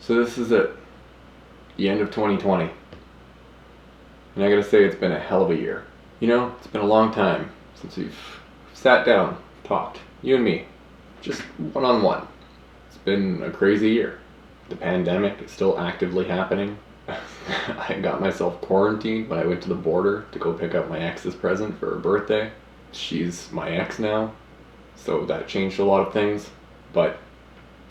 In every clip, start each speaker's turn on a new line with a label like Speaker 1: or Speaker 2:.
Speaker 1: So this is it, the end of 2020. And I gotta say, it's been a hell of a year. You know, it's been a long time since we've sat down, talked, you and me, just one-on-one. It's been a crazy year. The pandemic is still actively happening. I got myself quarantined when I went to the border to go pick up my ex's present for her birthday. She's my ex now, so that changed a lot of things. But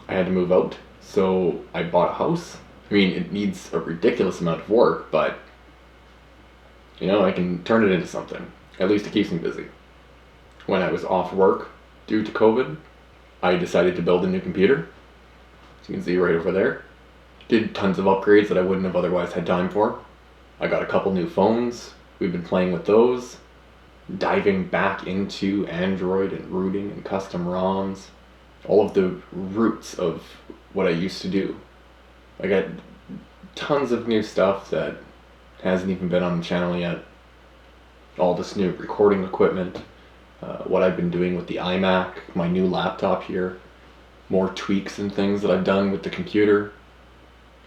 Speaker 1: I had to move out, so I bought a house. I mean, it needs a ridiculous amount of work, but you know, I can turn it into something. At least it keeps me busy. When I was off work due to COVID, I decided to build a new computer. As you can see right over there. Did tons of upgrades that I wouldn't have otherwise had time for. I got a couple new phones. We've been playing with those. Diving back into Android and rooting and custom ROMs. All of the roots of what I used to do. I got tons of new stuff that hasn't even been on the channel yet. All this new recording equipment. What I've been doing with the iMac, my new laptop here. More tweaks and things that I've done with the computer.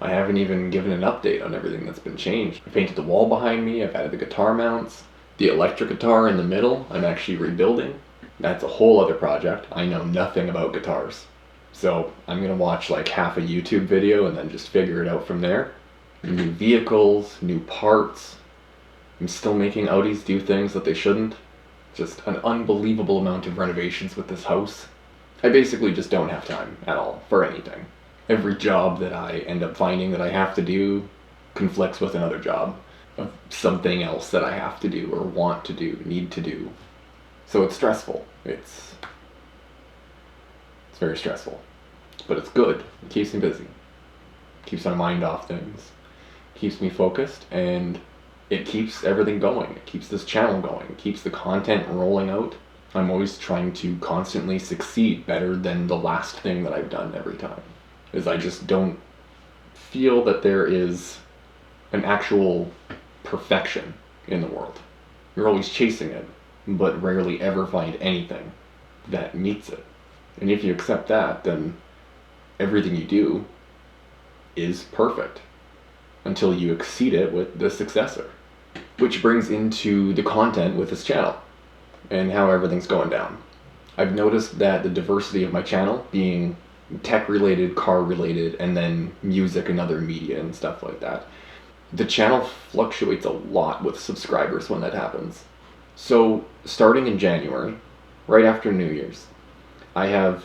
Speaker 1: I haven't even given an update on everything that's been changed. I painted the wall behind me, I've added the guitar mounts. The electric guitar in the middle, I'm actually rebuilding. That's a whole other project. I know nothing about guitars. So I'm gonna watch like half a YouTube video and then just figure it out from there. New vehicles, new parts. I'm still making Audis do things that they shouldn't. Just an unbelievable amount of renovations with this house. I basically just don't have time at all for anything. Every job that I end up finding that I have to do conflicts with another job of something else that I have to do or want to do, need to do. So it's stressful. It's very stressful. But it's good. It keeps me busy. Keeps my mind off things. Keeps me focused, and it keeps everything going. It keeps this channel going. It keeps the content rolling out. I'm always trying to constantly succeed better than the last thing that I've done every time. Is I just don't feel that there is an actual perfection in the world. You're always chasing it, but rarely ever find anything that meets it. And if you accept that, then everything you do is perfect until you exceed it with the successor. Which brings into the content with this channel and how everything's going down. I've noticed that the diversity of my channel being tech related, car related, and then music and other media and stuff like that. The channel fluctuates a lot with subscribers when that happens. So starting in January, right after New Year's, I have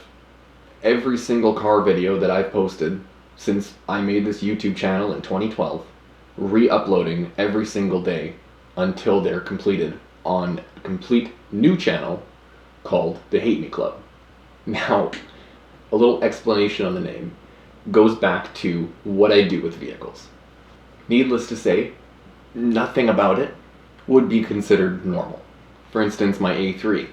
Speaker 1: every single car video that I've posted since I made this YouTube channel in 2012, re-uploading every single day until they're completed on a complete new channel called the Hate Me Club. Now, a little explanation on the name goes back to what I do with vehicles. Needless to say, nothing about it would be considered normal. For instance, my A3,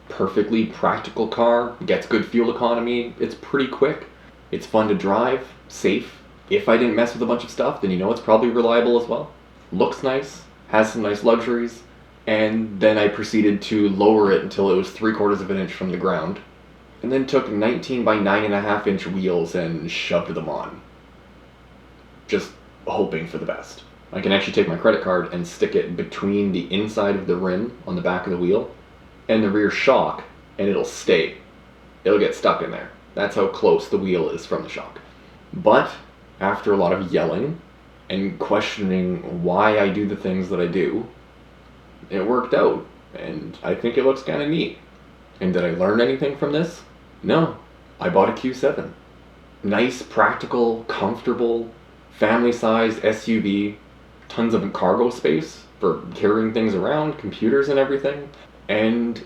Speaker 1: perfectly practical car, gets good fuel economy, it's pretty quick, it's fun to drive, safe. If I didn't mess with a bunch of stuff, then you know it's probably reliable as well. Looks nice, has some nice luxuries, and then I proceeded to lower it until it was 3/4 of an inch from the ground. And then took 19 by 9.5 inch wheels and shoved them on. Just hoping for the best. I can actually take my credit card and stick it between the inside of the rim on the back of the wheel and the rear shock, and it'll stay. It'll get stuck in there. That's how close the wheel is from the shock. But after a lot of yelling and questioning why I do the things that I do, it worked out, and I think it looks kind of neat. And did I learn anything from this? No. I bought a Q7. Nice, practical, comfortable, family-sized SUV, tons of cargo space for carrying things around, computers and everything. And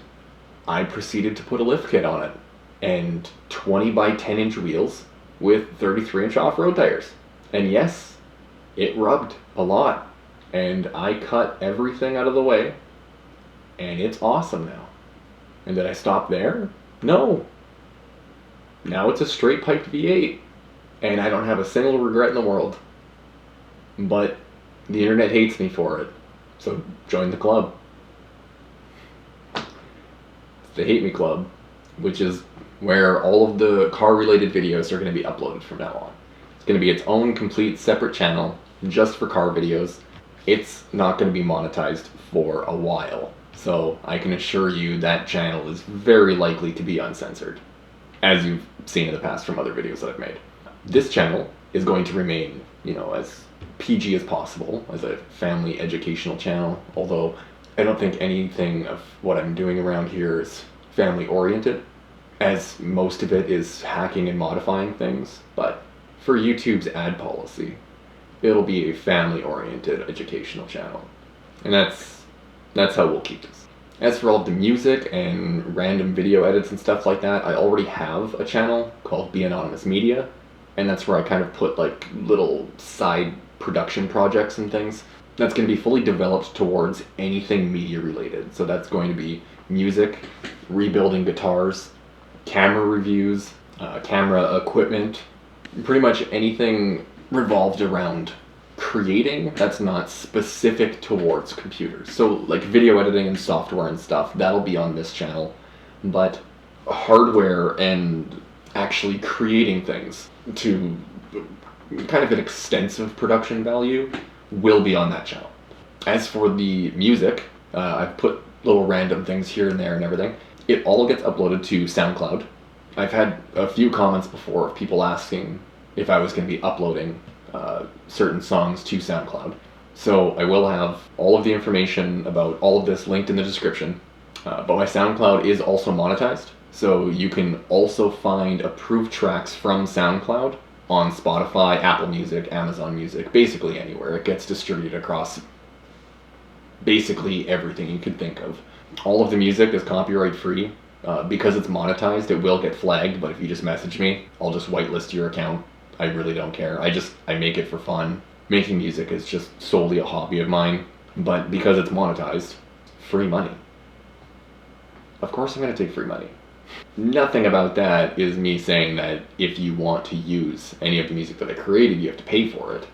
Speaker 1: I proceeded to put a lift kit on it. And 20 by 10 inch wheels with 33 inch off-road tires. And yes, it rubbed a lot. And I cut everything out of the way. And it's awesome now. And did I stop there? No. Now it's a straight piped V8. And I don't have a single regret in the world. But the internet hates me for it. So join the club. It's the Hate Me Club, which is where all of the car related videos are going to be uploaded from now on. It's going to be its own complete separate channel just for car videos. It's not going to be monetized for a while. So I can assure you that channel is very likely to be uncensored, as you've seen in the past from other videos that I've made. This channel is going to remain, as PG as possible, as a family educational channel, although I don't think anything of what I'm doing around here is family oriented, as most of it is hacking and modifying things. But for YouTube's ad policy, it'll be a family oriented educational channel. And that's how we'll keep this. As for all of the music and random video edits and stuff like that, I already have a channel called bANONYMOUS Media, and that's where I kind of put like little side production projects and things. That's going to be fully developed towards anything media related. So that's going to be music, rebuilding guitars, camera reviews, camera equipment, pretty much anything revolved around creating that's not specific towards computers. So like video editing and software and stuff, that'll be on this channel. But hardware and actually creating things to kind of an extensive production value will be on that channel. As for the music, I've put little random things here and there and everything. It all gets uploaded to SoundCloud. I've had a few comments before of people asking if I was going to be uploading certain songs to SoundCloud. So I will have all of the information about all of this linked in the description. But my SoundCloud is also monetized, so you can also find approved tracks from SoundCloud on Spotify, Apple Music, Amazon Music, basically anywhere. It gets distributed across basically everything you could think of. All of the music is copyright free. Because it's monetized, it will get flagged, but if you just message me, I'll just whitelist your account. I really don't care. I make it for fun. Making music is just solely a hobby of mine, but because it's monetized, free money. Of course I'm going to take free money. Nothing about that is me saying that if you want to use any of the music that I created, you have to pay for it.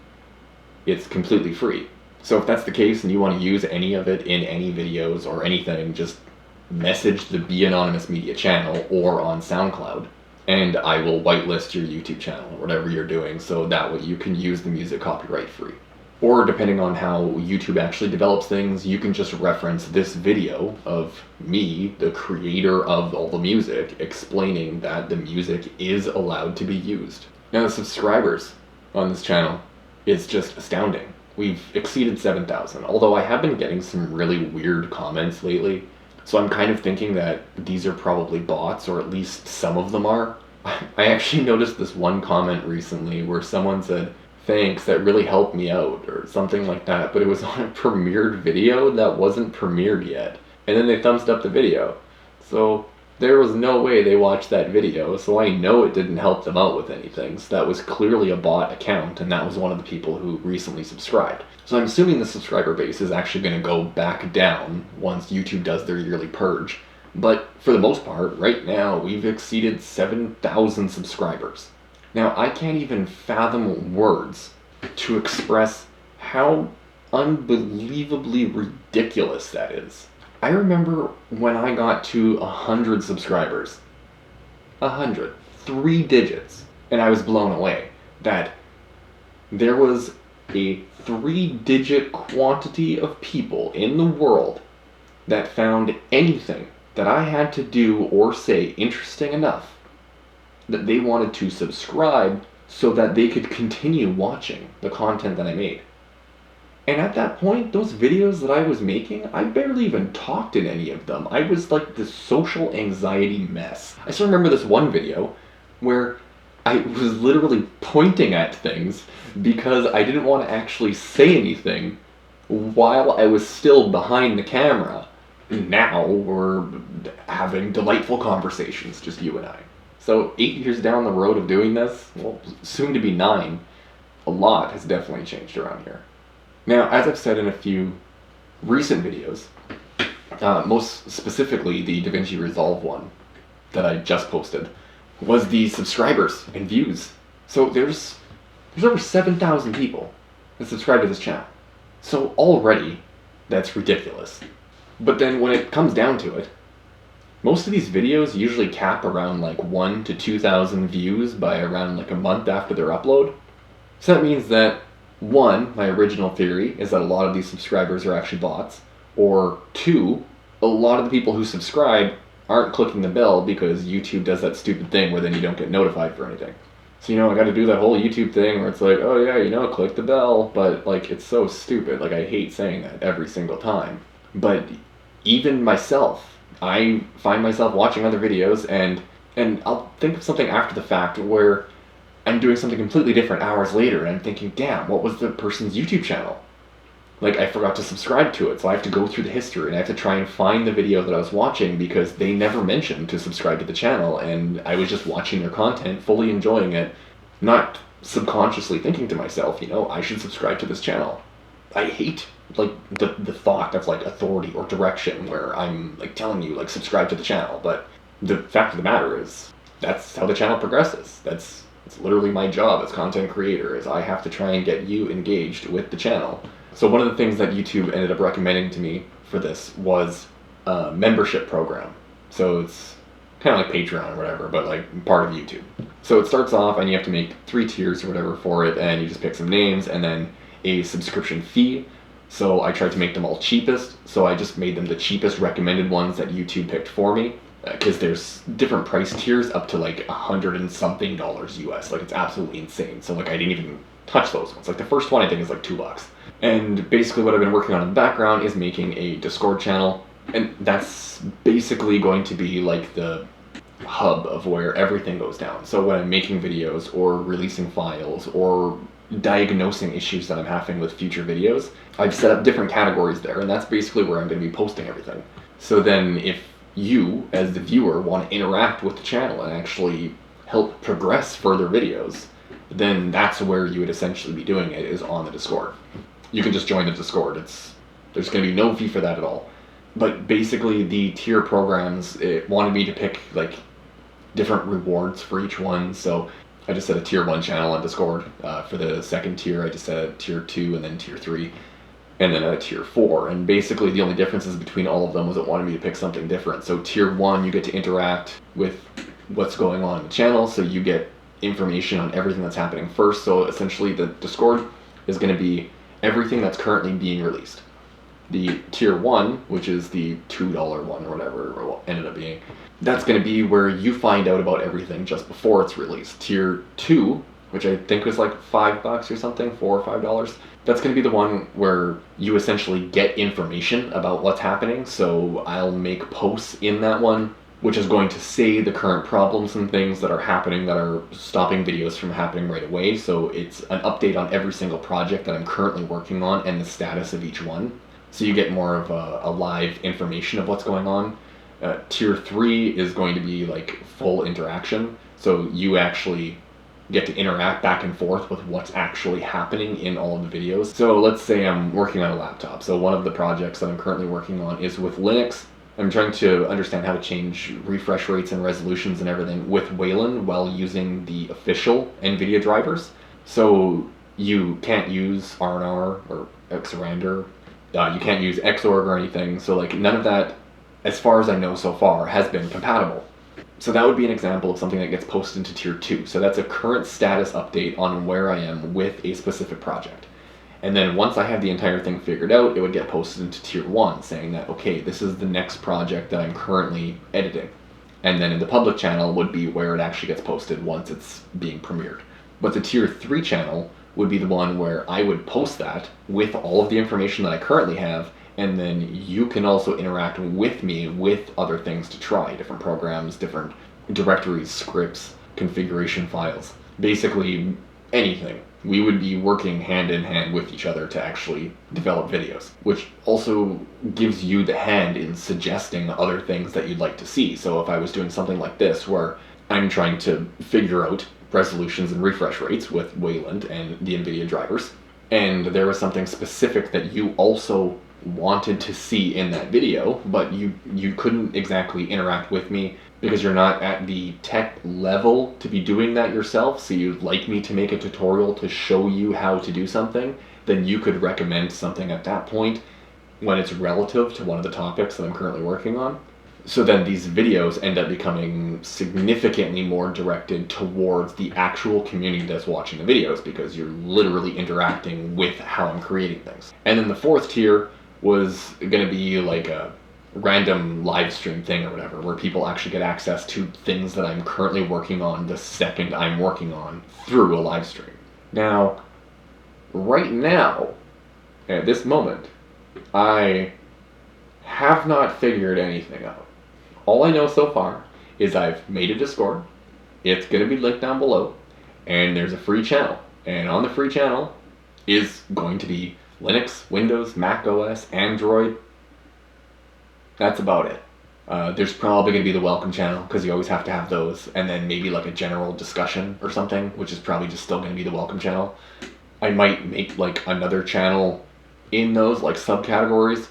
Speaker 1: It's completely free. So if that's the case and you want to use any of it in any videos or anything, just message the bANONYMOUS Media channel or on SoundCloud, and I will whitelist your YouTube channel or whatever you're doing, so that way you can use the music copyright free. Or depending on how YouTube actually develops things, you can just reference this video of me, the creator of all the music, explaining that the music is allowed to be used. Now the subscribers on this channel is just astounding. We've exceeded 7,000, although I have been getting some really weird comments lately. So I'm kind of thinking that these are probably bots, or at least some of them are. I actually noticed this one comment recently where someone said, "Thanks, that really helped me out," or something like that, but it was on a premiered video that wasn't premiered yet. And then they thumbs up the video. So there was no way they watched that video, so I know it didn't help them out with anything. So that was clearly a bot account, and that was one of the people who recently subscribed. So I'm assuming the subscriber base is actually going to go back down once YouTube does their yearly purge. But for the most part, right now, we've exceeded 7,000 subscribers. Now, I can't even fathom words to express how unbelievably ridiculous that is. I remember when I got to 100 subscribers. 100. 3 digits. And I was blown away that there was a 3-digit quantity of people in the world that found anything that I had to do or say interesting enough that they wanted to subscribe so that they could continue watching the content that I made. And at that point, those videos that I was making, I barely even talked in any of them. I was like this social anxiety mess. I still remember this one video where I was literally pointing at things because I didn't want to actually say anything while I was still behind the camera. Now we're having delightful conversations, just you and I. So 8 years down the road of doing this, well, soon to be 9, a lot has definitely changed around here. Now, as I've said in a few recent videos, most specifically the DaVinci Resolve one that I just posted, was the subscribers and views. So there's over 7,000 people that subscribe to this channel. So already, that's ridiculous. But then when it comes down to it, most of these videos usually cap around like 1,000 to 2,000 views by around like a month after their upload. So that means that, one, my original theory is that a lot of these subscribers are actually bots, or two, a lot of the people who subscribe aren't clicking the bell because YouTube does that stupid thing where then you don't get notified for anything. So, I got to do that whole YouTube thing where it's like, oh yeah, click the bell, but like, it's so stupid. Like, I hate saying that every single time. But even myself, I find myself watching other videos and I'll think of something after the fact where I'm doing something completely different hours later and I'm thinking, damn, what was the person's YouTube channel? Like, I forgot to subscribe to it, so I have to go through the history and I have to try and find the video that I was watching because they never mentioned to subscribe to the channel, and I was just watching their content, fully enjoying it, not subconsciously thinking to myself, I should subscribe to this channel. I hate, like, the thought of, like, authority or direction where I'm, like, telling you, like, subscribe to the channel, but the fact of the matter is, that's how the channel progresses. It's literally my job as content creator, is I have to try and get you engaged with the channel. So one of the things that YouTube ended up recommending to me for this was a membership program. So it's kind of like Patreon or whatever, but like part of YouTube. So it starts off and you have to make 3 tiers or whatever for it, and you just pick some names and then a subscription fee. So I tried to make them all cheapest, so I just made them the cheapest recommended ones that YouTube picked for me, because there's different price tiers up to like $100 and something US. Like, it's absolutely insane. So like, I didn't even touch those ones. Like, the first one I think is like $2. And basically what I've been working on in the background is making a Discord channel, and that's basically going to be like the hub of where everything goes down. So when I'm making videos or releasing files or diagnosing issues that I'm having with future videos, I've set up different categories there, and that's basically where I'm going to be posting everything. So then if you, as the viewer, want to interact with the channel and actually help progress further videos, then that's where you would essentially be doing it, is on the Discord. You can just join the Discord. There's going to be no fee for that at all. But basically, the tier programs, it wanted me to pick like different rewards for each one. So I just set a tier 1 channel on Discord. For the second tier, I just set a tier 2 and then tier 3. And then a tier 4. And basically the only differences between all of them was it wanted me to pick something different. So tier 1, you get to interact with what's going on in the channel, so you get information on everything that's happening first. So essentially the Discord is going to be everything that's currently being released. The tier 1, which is the $2 one or whatever, or what ended up being, that's going to be where you find out about everything just before it's released. Tier 2, which I think was like $5 or something, $4 or $5, that's going to be the one where you essentially get information about what's happening. So I'll make posts in that one, which is going to say the current problems and things that are happening that are stopping videos from happening right away. So it's an update on every single project that I'm currently working on and the status of each one. So you get more of a live information of what's going on. Tier 3 is going to be like full interaction. So you actually get to interact back and forth with what's actually happening in all of the videos. So let's say I'm working on a laptop. So one of the projects that I'm currently working on is with Linux. I'm trying to understand how to change refresh rates and resolutions and everything with Wayland while using the official NVIDIA drivers. So you can't use RNR or Xrandr. You can't use Xorg or anything. So like none of that, as far as I know so far, has been compatible. So that would be an example of something that gets posted into tier 2. So that's a current status update on where I am with a specific project. And then once I have the entire thing figured out, it would get posted into tier 1, saying that, okay, this is the next project that I'm currently editing. And then in the public channel would be where it actually gets posted once it's being premiered. But the tier 3 channel would be the one where I would post that with all of the information that I currently have, and then you can also interact with me with other things to try, different programs, different directories, scripts, configuration files, basically anything. We would be working hand in hand with each other to actually develop videos, which also gives you the hand in suggesting other things that you'd like to see. So if I was doing something like this where I'm trying to figure out resolutions and refresh rates with Wayland and the NVIDIA drivers, and there was something specific that you also wanted to see in that video, but you couldn't exactly interact with me because you're not at the tech level to be doing that yourself, so you'd like me to make a tutorial to show you how to do something, then you could recommend something at that point when it's relative to one of the topics that I'm currently working on. So then these videos end up becoming significantly more directed towards the actual community that's watching the videos, because you're literally interacting with how I'm creating things. And then the fourth tier was going to be like a random live stream thing or whatever, where people actually get access to things that I'm currently working on the second I'm working on through a live stream. Now, right now, at this moment, I have not figured anything out. All I know so far is I've made a Discord. It's going to be linked down below, and there's a free channel. And on the free channel is going to be Linux, Windows, Mac OS, Android. That's about it. There's probably going to be the welcome channel, because you always have to have those, and then maybe like a general discussion or something, which is probably just still going to be the welcome channel. I might make like another channel in those like subcategories.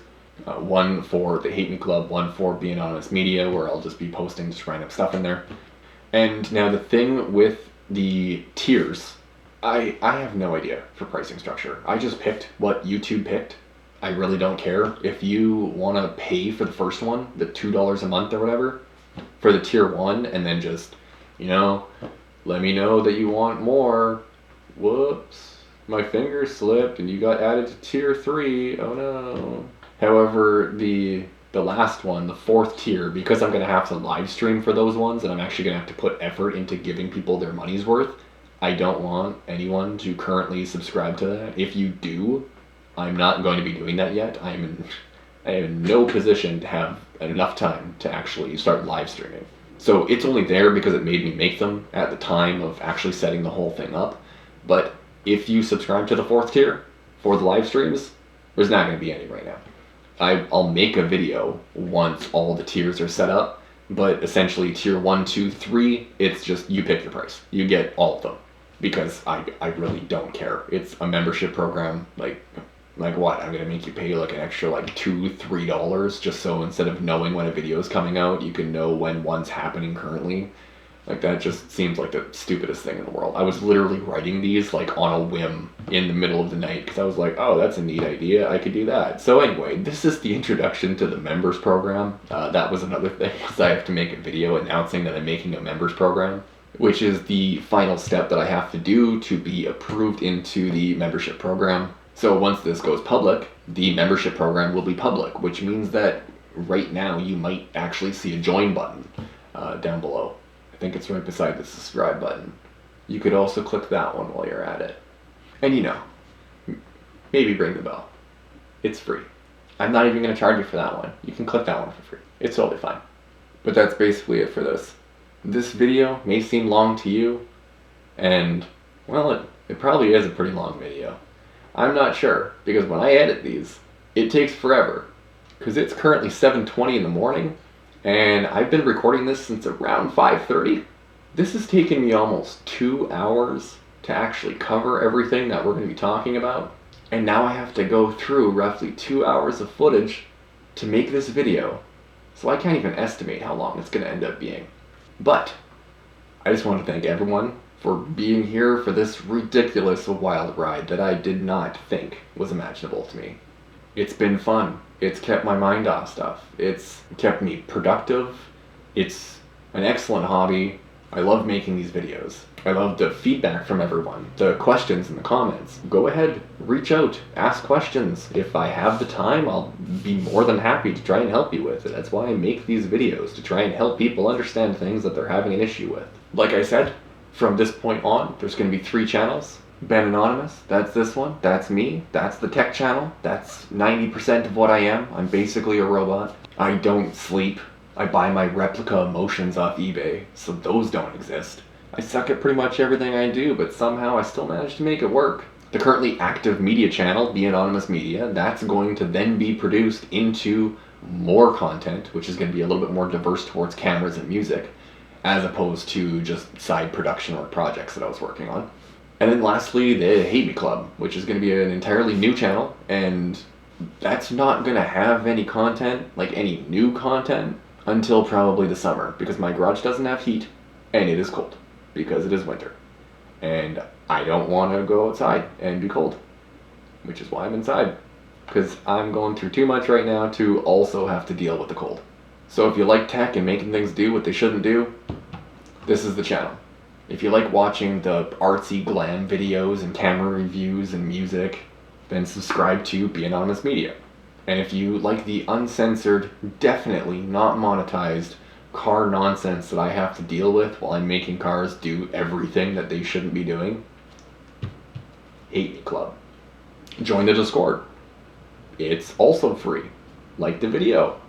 Speaker 1: One for the Hate Me Club, one for bANONYMOUS Media, where I'll just be posting just random stuff in there. And now the thing with the tiers, I have no idea for pricing structure. I just picked what YouTube picked. I really don't care. If you want to pay for the first one, the $2 a month or whatever, for the tier 1, and then just, let me know that you want more. Whoops, my finger slipped and you got added to tier 3. Oh no. However, the last one, the 4th tier, because I'm going to have to live stream for those ones, and I'm actually going to have to put effort into giving people their money's worth, I don't want anyone to currently subscribe to that. If you do, I'm not going to be doing that yet. I am in no position to have enough time to actually start live streaming. So it's only there because it made me make them at the time of actually setting the whole thing up. But if you subscribe to the 4th tier for the live streams, there's not going to be any right now. I'll make a video once all the tiers are set up, but essentially tier 1, 2, 3, it's just you pick your price. You get all of them, because I really don't care. It's a membership program. Like what? I'm going to make you pay like an extra like $2, $3 just so instead of knowing when a video is coming out, you can know when one's happening currently. Like, that just seems like the stupidest thing in the world. I was literally writing these like on a whim in the middle of the night, because I was like, oh, that's a neat idea, I could do that. So anyway, this is the introduction to the members program. That was another thing, was I have to make a video announcing that I'm making a members program, which is the final step that I have to do to be approved into the membership program. So once this goes public, the membership program will be public, which means that right now you might actually see a join button down below. I think it's right beside the subscribe button. You could also click that one while you're at it. And maybe ring the bell. It's free. I'm not even going to charge you for that one. You can click that one for free. It's totally fine. But that's basically it for this. This video may seem long to you, and, well, it probably is a pretty long video. I'm not sure, because when I edit these, it takes forever. Because it's currently 7:20 in the morning, and I've been recording this since around 5:30. This has taken me almost 2 hours to actually cover everything that we're going to be talking about. And now I have to go through roughly 2 hours of footage to make this video. So I can't even estimate how long it's going to end up being. But I just want to thank everyone for being here for this ridiculous wild ride that I did not think was imaginable to me. It's been fun. It's kept my mind off stuff. It's kept me productive. It's an excellent hobby. I love making these videos. I love the feedback from everyone, the questions in the comments. Go ahead, reach out, ask questions. If I have the time, I'll be more than happy to try and help you with it. That's why I make these videos, to try and help people understand things that they're having an issue with. Like I said, from this point on, there's going to be 3 channels. bANONYMOUS, that's this one, that's me, that's the tech channel, that's 90% of what I am. I'm basically a robot. I don't sleep. I buy my replica emotions off eBay, so those don't exist. I suck at pretty much everything I do, but somehow I still manage to make it work. The currently active media channel, bANONYMOUS Media, that's going to then be produced into more content, which is going to be a little bit more diverse towards cameras and music, as opposed to just side production or projects that I was working on. And then lastly, the Hate Me Club, which is going to be an entirely new channel, and that's not going to have any content, like any new content, until probably the summer, because my garage doesn't have heat, and it is cold, because it is winter. And I don't want to go outside and be cold, which is why I'm inside, because I'm going through too much right now to also have to deal with the cold. So if you like tech and making things do what they shouldn't do, this is the channel. If you like watching the artsy glam videos and camera reviews and music, then subscribe to bANONYMOUS Media. And if you like the uncensored, definitely not monetized car nonsense that I have to deal with while I'm making cars do everything that they shouldn't be doing, Hate Me Club. Join the Discord. It's also free. Like the video.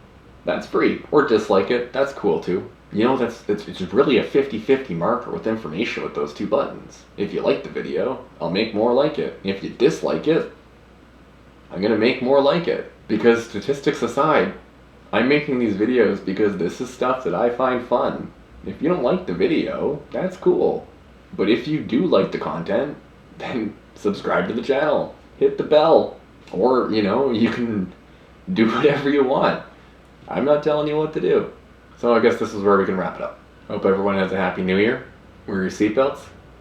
Speaker 1: That's free. Or dislike it. That's cool too. You know, it's really a 50-50 marker with information with those two buttons. If you like the video, I'll make more like it. If you dislike it, I'm gonna make more like it. Because statistics aside, I'm making these videos because this is stuff that I find fun. If you don't like the video, that's cool. But if you do like the content, then subscribe to the channel. Hit the bell. Or, you know, you can do whatever you want. I'm not telling you what to do. So I guess this is where we can wrap it up. Hope everyone has a happy new year. Wear your seatbelts.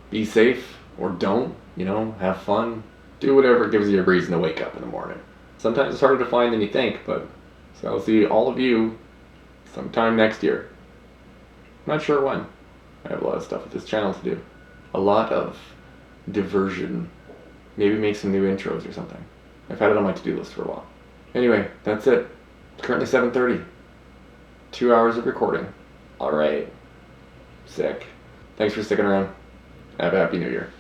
Speaker 1: Be safe, or don't. You know, have fun. Do whatever gives you a reason to wake up in the morning. Sometimes it's harder to find than you think, but so I'll see all of you sometime next year. Not sure when. I have a lot of stuff with this channel to do. A lot of diversion. Maybe make some new intros or something. I've had it on my to-do list for a while. Anyway, that's it. It's currently 7:30. 2 hours of recording. Alright. Sick. Thanks for sticking around. Have a happy new year.